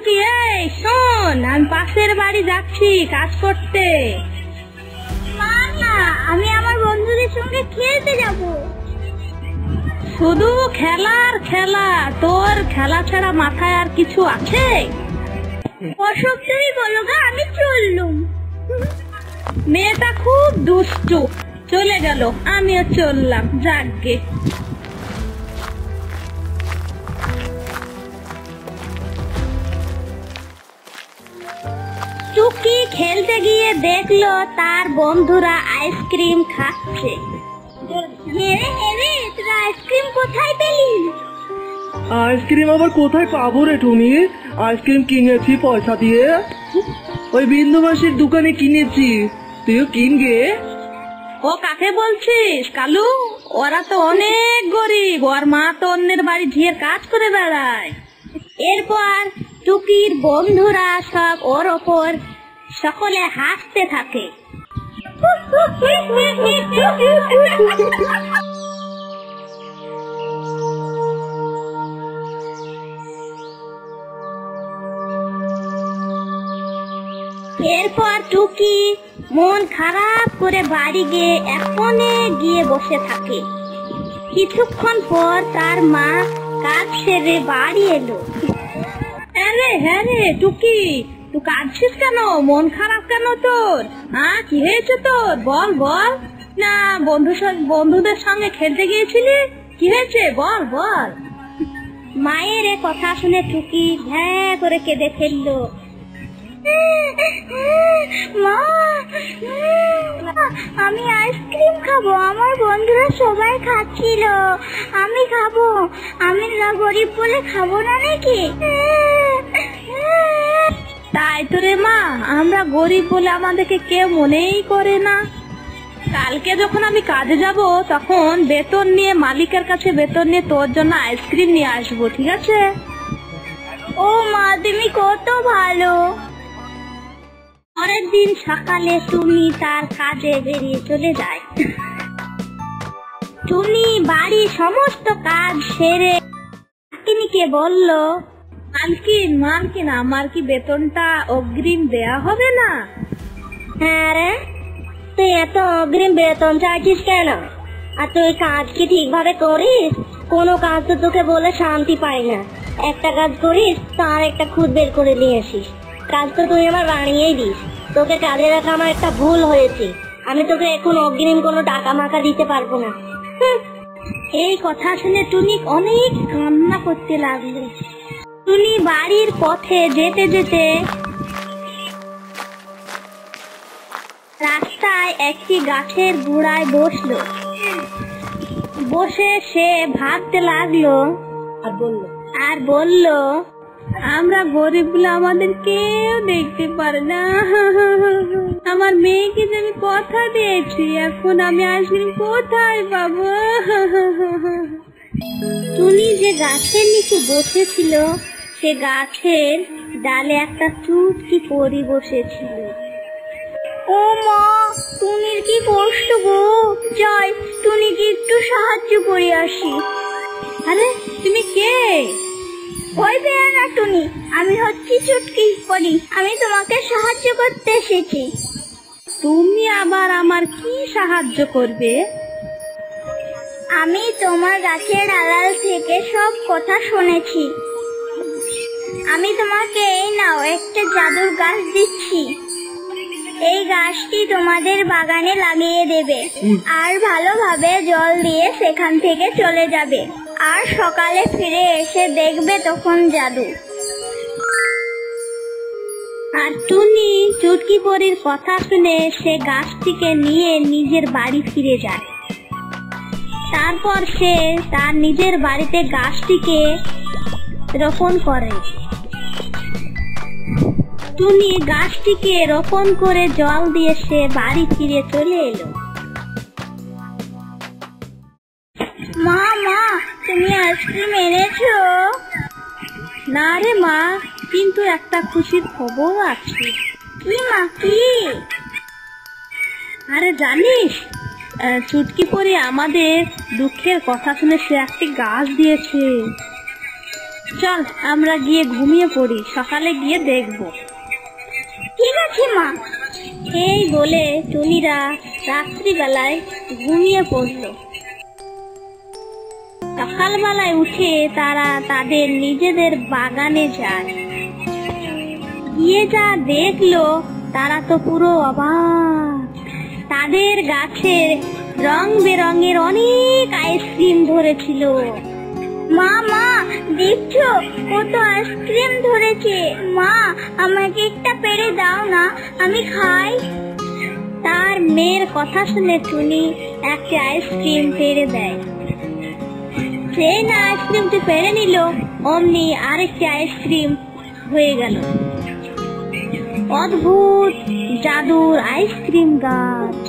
টুকি, এই শোন, আমি পাশের বাড়ি যাচ্ছি কাজ করতে। না, আমি আমার বন্ধুদের সঙ্গে খেলতে যাব। শুধু খেলার খেলা, তোর খেলা ছাড়া মাথায় আর কিছু আছে? অসব তুমি বলো গা, আমি চললুম। মেয়েটা খুব দুষ্টু, চলে গেল, আমিও চললাম। যাকগে। টুকি খেলতে গিয়ে দেখলো তার বন্ধুরা আইসক্রিম খাচ্ছে। তোরা আইসক্রিম কোথায় পেলি? আইসক্রিম আবার কোথায় পাবো রে টুনি? আইসক্রিম কিনেছি পয়সা দিয়ে, ওই বিন্দু মাসির দোকানে কিনেছি। তুইও কিনগে। ও কাকে বলছিস কালু? ওরা তো অনেক গরিব, ওর মা তো অন্যের বাড়ি ঝিয়ের কাজ করে বেড়ায়। এরপর টুকির বন্ধুরা সব ওর ওপর সকলে হাসতে থাকে। এরপর টুকি মন খারাপ করে বাড়ি গিয়ে এক কোণে গিয়ে বসে থাকে। কিছুক্ষণ পর তার মা কাজ সেরে বাড়ি এলো। আরে হ্যাঁ রে টুকি, তুই কাঁদছিস কেন? মন খারাপ কেন তোর? হ্যাঁ, কি হয়েছে তোর? বল বল। না বন্ধুদের সঙ্গে খেলতে গিয়েছিলি? কি হয়েছে বল বল। মায়ের এ কথা শুনে টুকি ভ্যাঁ করে কেঁদে ফেললো। মা, আমি আইসক্রিম খাবো, আমার বন্ধুরা সবাই খাচ্ছিল, আমি খাবো। আমি না গরিব বলে খাবো না নাকি? তাই তো রে মা, আমরা গরিব বলে আমাদেরকে কেউ মনেই করে না। কালকে যখন আমি কাজে যাব তখন বেতন নিয়ে, মালিকের কাছে বেতন নিয়ে তোর জন্য আইসক্রিম নিয়ে আসবো, ঠিক আছে? ও মা, তুমি কত ভালো। পরের দিন সকালে টুনি তার কাজে বেরিয়ে চলে যায়। টুনি বাড়ির সমস্ত কাজ সেরে মালকিনকে বলল, মালকিন আমার কি বেতনটা অগ্রিম দেয়া হবে না? হ্যাঁ রে, তুই এত অগ্রিম বেতন চাইছিস কেন? আর তুই কাজ কি ঠিকভাবে করিস? কোনো কাজ তো তোকে বলে শান্তি পাই না। একটা কাজ করিস, তার একটা খুদ বের করে নিয়ে আসিস। কাজ তো তুই আমার বানিয়েই দিস। তোকে কাজে রাখা আমার একটা ভুল হয়েছে। আমি তোকে এখন অগ্রিম কোনো টাকা মাকা দিতে পারবো না। এই কথা শুনে টুনি অনেক কান্না করতে লাগলো। টুনি বাড়ির পথে যেতে যেতে রাস্তায় একটি গাছের গোড়ায় বসলো। বসে সে ভাবতে লাগলো আর বলল, আমরা গরিব বলে আমাদের কেউ দেখতে পারে না। আমার মেয়েকে যে আমি কথা দিয়েছি, এখন আমি আইসক্রিম কোথায় পাবো? টুনি যে গাছের নিচে বসেছিল, সে গাছের ডালে একটা চুটকি পরি বসেছিল। ও মা, টুনির কি কষ্ট গো। যাই, টুনিকে একটু সাহায্য করে আসি। আরে তুমি কে? ভয় পেও না টুনি, আমি হচ্ছি চুটকি পরি। আমি তোমাকে সাহায্য করতে এসেছি। তুমি আবার আমার কি সাহায্য করবে? আমি তোমার গাছের আড়াল থেকে সব কথা শুনেছি। আমি তোমাকে এই নাও একটা জাদুর গাছ দিচ্ছি। এই গাছটি তোমাদের বাগানে লাগিয়ে দেবে আর ভালোভাবে জল দিয়ে সেখান থেকে চলে যাবে। আর সকালে ফিরে এসে দেখবে তখন জাদু। আর টুনি চুটকি পরীর কথা শুনে সে গাছটিকে নিয়ে নিজের বাড়ি ফিরে যায়। তারপর সে তার নিজের বাড়িতে গাছটিকে রোপণ করে। টুনি গাছটিকে রোপণ করে জল দিয়ে সে বাড়ি ফিরে চলে এলো। মা, তুমি আইসক্রিম এনেছো? না রে মা, কিন্তু একটা খুশির খবর আছে। কি মা, কি? আরে জানিস, চুটকি পরি আমাদের দুঃখের কথা শুনে সে একটি গাছ দিয়েছে। চল আমরা গিয়ে ঘুমিয়ে পড়ি, সকালে গিয়ে দেখব। ঠিক আছে মা। এই বলে টুনিরা রাত্রিবেলায় ঘুমিয়ে পড়ল। সকালবেলায় উঠে তারা তাদের নিজেদের বাগানে যায়। গিয়ে যা দেখলো তারা তো পুরো অবাক। তাদের গাছের রং বেরঙের অনেক আইসক্রিম ধরেছিল। মা মা দেখছো কত আইসক্রিম ধরেছে, মা আমাকে একটা পেড়ে দাও না, আমি খাই। তার মেয়ের কথা শুনে টুনি একটা আইসক্রিম পেড়ে দেয়। সে না আইসক্রিমটি পেড়ে নিল, অমনি আরেকটি আইসক্রিম হয়ে গেল। অদ্ভুত জাদুর আইসক্রিম গাছ।